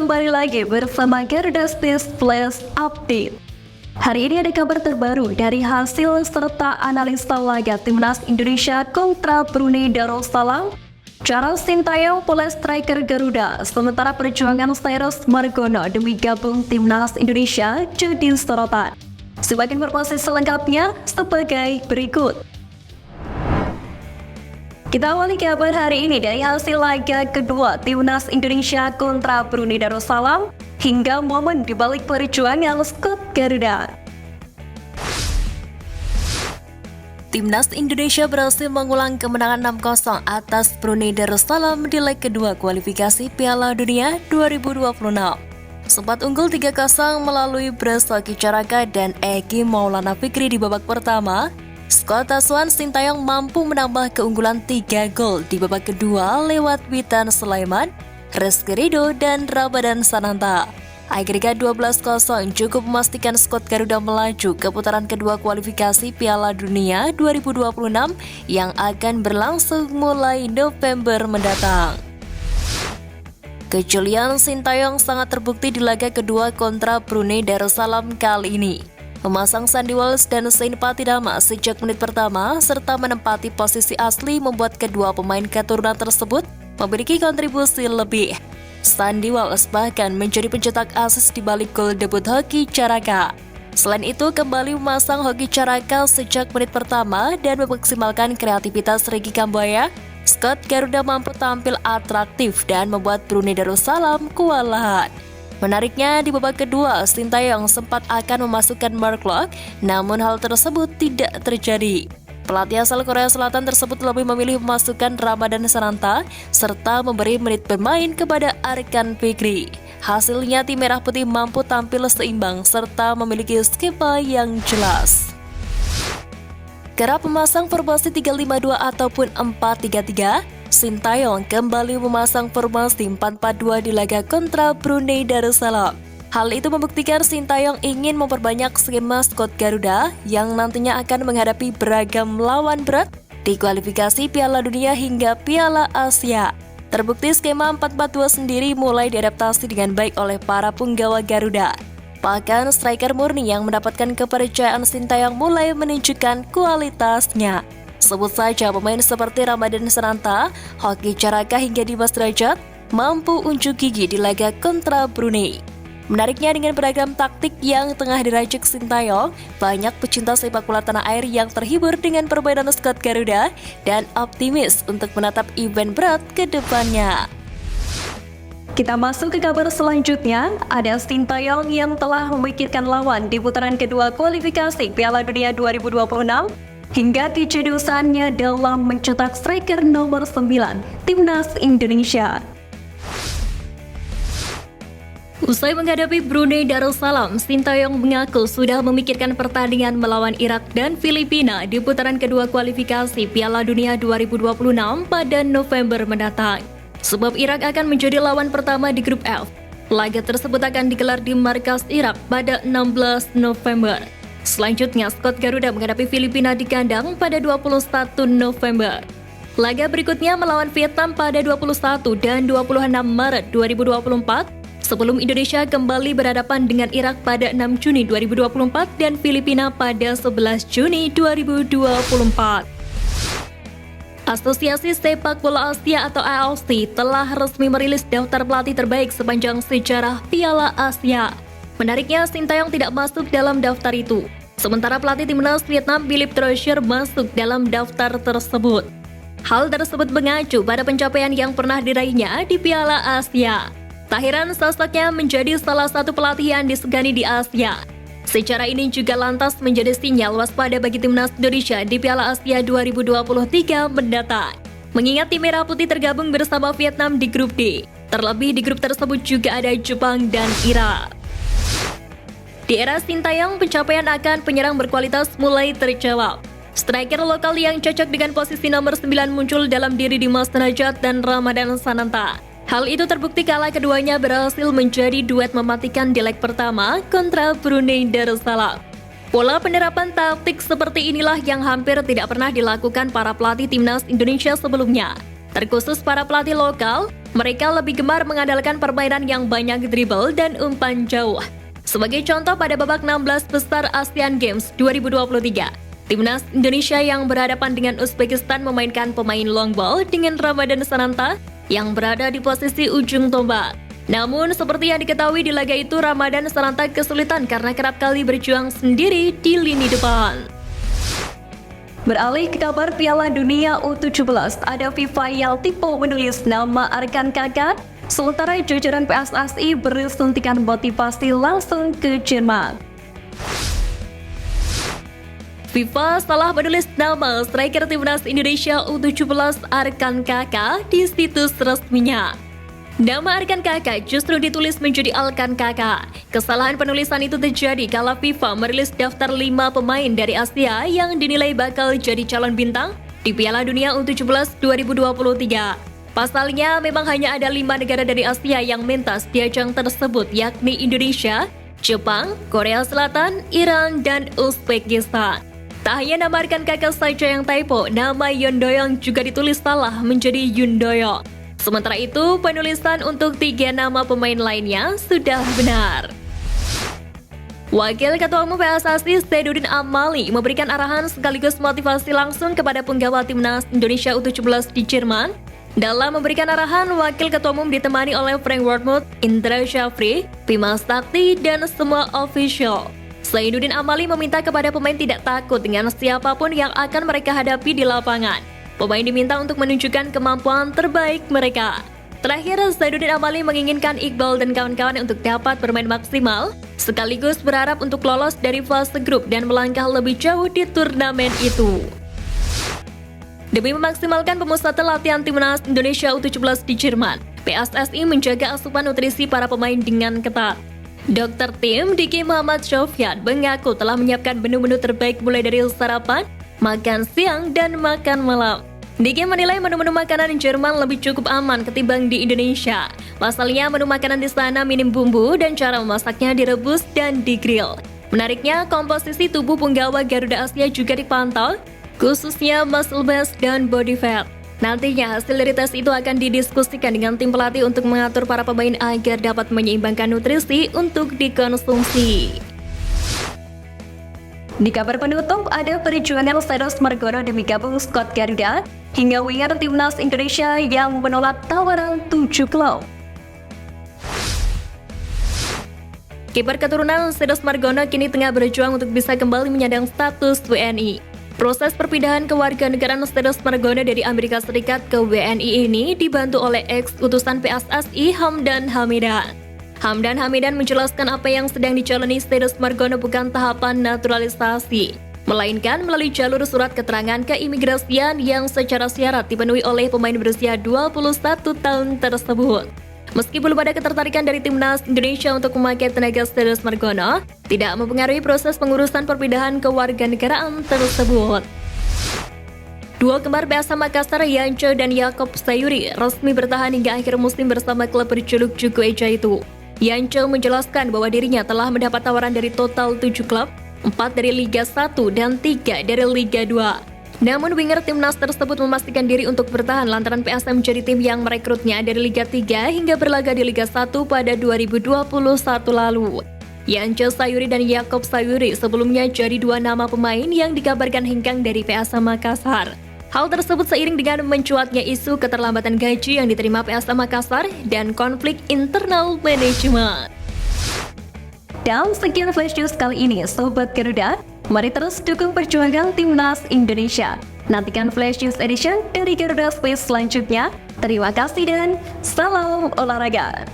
kembali lagi bersama Garuda Stage Flash Update. Hari ini ada kabar terbaru dari hasil serta analisa laga Timnas Indonesia kontra Brunei Darussalam. Cara Sintayong pula striker Garuda, sementara perjuangan Cyrus Margono demi gabung Timnas Indonesia jadi sorotan. Simak informasi selengkapnya sebagai berikut. Kita awali kabar hari ini dari hasil laga kedua Timnas Indonesia kontra Brunei Darussalam hingga momen dibalik perjuangan skuad Garuda. Timnas Indonesia berhasil mengulang kemenangan 6-0 atas Brunei Darussalam di leg kedua kualifikasi Piala Dunia 2026. Sempat unggul 3-0 melalui Breswaki Caraka dan Eki Maulana Fikri di babak pertama. Skuad asuhan Sintayong mampu menambah keunggulan 3 gol di babak kedua lewat Witan Sulaiman, Rizky Ridho, dan Ramadan Sananta. Agregat 12-0 cukup memastikan skuad Garuda melaju ke putaran kedua kualifikasi Piala Dunia 2026 yang akan berlangsung mulai November mendatang. Kejulian Sintayong sangat terbukti di laga kedua kontra Brunei Darussalam kali ini. Memasang Sandy Walsh dan Zain Pathidama sejak menit pertama serta menempati posisi asli membuat kedua pemain keturunan tersebut memiliki kontribusi lebih. Sandy Walsh bahkan menjadi pencetak asis di balik gol debut Hoki Caraka. Selain itu, kembali memasang Hoki Caraka sejak menit pertama dan memaksimalkan kreativitas Ricky Kambuaya, skuad Garuda mampu tampil atraktif dan membuat Brunei Darussalam kewalahan. Menariknya, di babak kedua, Sintayong sempat akan memasukkan Mark Locke, namun hal tersebut tidak terjadi. Pelatih asal Korea Selatan tersebut lebih memilih memasukkan Ramadan Sananta, serta memberi menit bermain kepada Arkan Fikri. Hasilnya, tim Merah Putih mampu tampil seimbang, serta memiliki skema yang jelas. Kerap memasang formasi 3-5-2 ataupun 4-3-3, Sintayong kembali memasang formasi 4-4-2 di laga kontra Brunei Darussalam. Hal itu membuktikan Sintayong ingin memperbanyak skema skuad Garuda yang nantinya akan menghadapi beragam lawan berat di kualifikasi Piala Dunia hingga Piala Asia. Terbukti skema 4-4-2 sendiri mulai diadaptasi dengan baik oleh para punggawa Garuda. Bahkan striker murni yang mendapatkan kepercayaan Sintayong mulai menunjukkan kualitasnya. Sebut saja pemain seperti Ramadan Sananta, Hoki Caraka hingga Dimas Derajat mampu unjuk gigi di laga kontra Brunei. Menariknya, dengan beragam taktik yang tengah diracik Sintayong, banyak pecinta sepak bola tanah air yang terhibur dengan permainan skuad Garuda dan optimis untuk menatap event berat ke depannya. Kita masuk ke kabar selanjutnya, ada Sintayong yang telah memikirkan lawan di putaran kedua kualifikasi Piala Dunia 2026 hingga kejeniusannya dalam mencetak striker nomor 9 Timnas Indonesia. Usai menghadapi Brunei Darussalam, Sintayong mengaku sudah memikirkan pertandingan melawan Irak dan Filipina di putaran kedua kualifikasi Piala Dunia 2026 pada November mendatang. Sebab Irak akan menjadi lawan pertama di grup F. Laga tersebut akan digelar di markas Irak pada 16 November. Selanjutnya, skuad Garuda menghadapi Filipina di kandang pada 21 November. Laga berikutnya melawan Vietnam pada 21 dan 26 Maret 2024, sebelum Indonesia kembali berhadapan dengan Irak pada 6 Juni 2024 dan Filipina pada 11 Juni 2024. Asosiasi Sepak Bola Asia atau AFC telah resmi merilis daftar pelatih terbaik sepanjang sejarah Piala Asia. Menariknya, Sintayong tidak masuk dalam daftar itu. Sementara pelatih timnas Vietnam Philippe Troussier masuk dalam daftar tersebut. Hal tersebut mengacu pada pencapaian yang pernah diraihnya di Piala Asia. Tak heran sosoknya menjadi salah satu pelatih yang disegani di Asia. Secara ini juga lantas menjadi sinyal waspada bagi timnas Indonesia di Piala Asia 2023 mendatang. Mengingat tim Merah Putih tergabung bersama Vietnam di grup D. Terlebih di grup tersebut juga ada Jepang dan Irak. Di era Sintayong, pencapaian akan penyerang berkualitas mulai terjawab. Striker lokal yang cocok dengan posisi nomor 9 muncul dalam diri Dimas Derajat dan Ramadan Sananta. Hal itu terbukti kala keduanya berhasil menjadi duet mematikan di leg pertama kontra Brunei Darussalam. Pola penerapan taktik seperti inilah yang hampir tidak pernah dilakukan para pelatih timnas Indonesia sebelumnya. Terkhusus para pelatih lokal, Mereka lebih gemar mengandalkan permainan yang banyak dribble dan umpan jauh. Sebagai contoh, pada babak 16 besar ASEAN Games 2023, Timnas Indonesia yang berhadapan dengan Uzbekistan memainkan pemain long ball dengan Ramadan Sananta yang berada di posisi ujung tombak. Namun, seperti yang diketahui di laga itu, Ramadan Sananta kesulitan karena kerap kali berjuang sendiri di lini depan. Beralih ke kabar Piala Dunia U17, ada FIFA yang tipe menulis nama Arkan Kakak, sementara jajaran PSSI beri suntikan motivasi langsung ke Jerman. FIFA salah menulis nama striker timnas Indonesia U17 Arkan Kakak di situs resminya. Nama Arkan Kakak justru ditulis menjadi Alkan Kakak. Kesalahan penulisan itu terjadi kala FIFA merilis daftar 5 pemain dari Asia yang dinilai bakal jadi calon bintang di Piala Dunia U17 2023. Pasalnya, memang hanya ada 5 negara dari Asia yang mentas di ajang tersebut, yakni Indonesia, Jepang, Korea Selatan, Iran, dan Uzbekistan. Tak hanya nama Arkan Kakak saja yang typo, nama Yondoyong juga ditulis salah menjadi Yundoyo. Sementara itu, penulisan untuk 3 nama pemain lainnya sudah benar. Wakil Ketua Umum PSSI Zainuddin Amali memberikan arahan sekaligus motivasi langsung kepada penggawa Timnas Indonesia U17 di Jerman. Dalam memberikan arahan, Wakil Ketua Umum ditemani oleh Frank Wormuth, Indra Syafri, Bima Sakti, dan semua official. Zainuddin Amali meminta kepada pemain tidak takut dengan siapapun yang akan mereka hadapi di lapangan. Pemain diminta untuk menunjukkan kemampuan terbaik mereka. Terakhir, Zainuddin Amali menginginkan Iqbal dan kawan-kawan untuk dapat bermain maksimal, sekaligus berharap untuk lolos dari fase grup dan melangkah lebih jauh di turnamen itu. Demi memaksimalkan pemusatan latihan Timnas Indonesia U17 di Jerman, PSSI menjaga asupan nutrisi para pemain dengan ketat. Dokter tim Diki Muhammad Sofyan mengaku telah menyiapkan menu-menu terbaik mulai dari sarapan, makan siang, dan makan malam. Diki menilai menu-menu makanan Jerman lebih cukup aman ketimbang di Indonesia. Pasalnya, menu makanan di sana minim bumbu dan cara memasaknya direbus dan digrill. Menariknya, komposisi tubuh punggawa Garuda Asia juga dipantau, khususnya muscle mass dan body fat. Nantinya, hasil dari tes itu akan didiskusikan dengan tim pelatih untuk mengatur para pemain agar dapat menyeimbangkan nutrisi untuk dikonsumsi. Di kabar penutup, ada perjuangan Sedos Margono demi gabung skuad Garuda, hingga winger Timnas Indonesia yang menolak tawaran 7 klub. Kiper keturunan Sedos Margono kini tengah berjuang untuk bisa kembali menyandang status WNI. Proses perpindahan kewarganegaraan Sedos Margono dari Amerika Serikat ke WNI ini dibantu oleh ex-utusan PSSI Hamdan Hamidan. Hamdan Hamidan menjelaskan apa yang sedang dijalani Sedos Margono bukan tahapan naturalisasi, melainkan melalui jalur surat keterangan keimigrasian yang secara syarat dipenuhi oleh pemain berusia 21 tahun tersebut. Meski belum ada ketertarikan dari Timnas Indonesia untuk memakai tenaga Sedos Margono, tidak mempengaruhi proses pengurusan perpindahan kewarganegaraan tersebut. Dua kembar PSM Makassar, Yancho dan Yakob Sayuri, resmi bertahan hingga akhir musim bersama klub berjuluk Juku Eja itu. Yancho menjelaskan bahwa dirinya telah mendapat tawaran dari total 7 klub, 4 dari Liga 1 dan 3 dari Liga 2. Namun winger timnas tersebut memastikan diri untuk bertahan lantaran PSM menjadi tim yang merekrutnya dari Liga 3 hingga berlaga di Liga 1 pada 2021 lalu. Yancho Sayuri dan Yakob Sayuri sebelumnya jadi 2 nama pemain yang dikabarkan hengkang dari PSM Makassar. Hal tersebut seiring dengan mencuatnya isu keterlambatan gaji yang diterima PSM Makassar dan konflik internal manajemen. Dan sekian Flash News kali ini, Sobat Garuda. Mari terus dukung perjuangan Timnas Indonesia. Nantikan Flash News Edition dari Garuda Space selanjutnya. Terima kasih dan salam olahraga.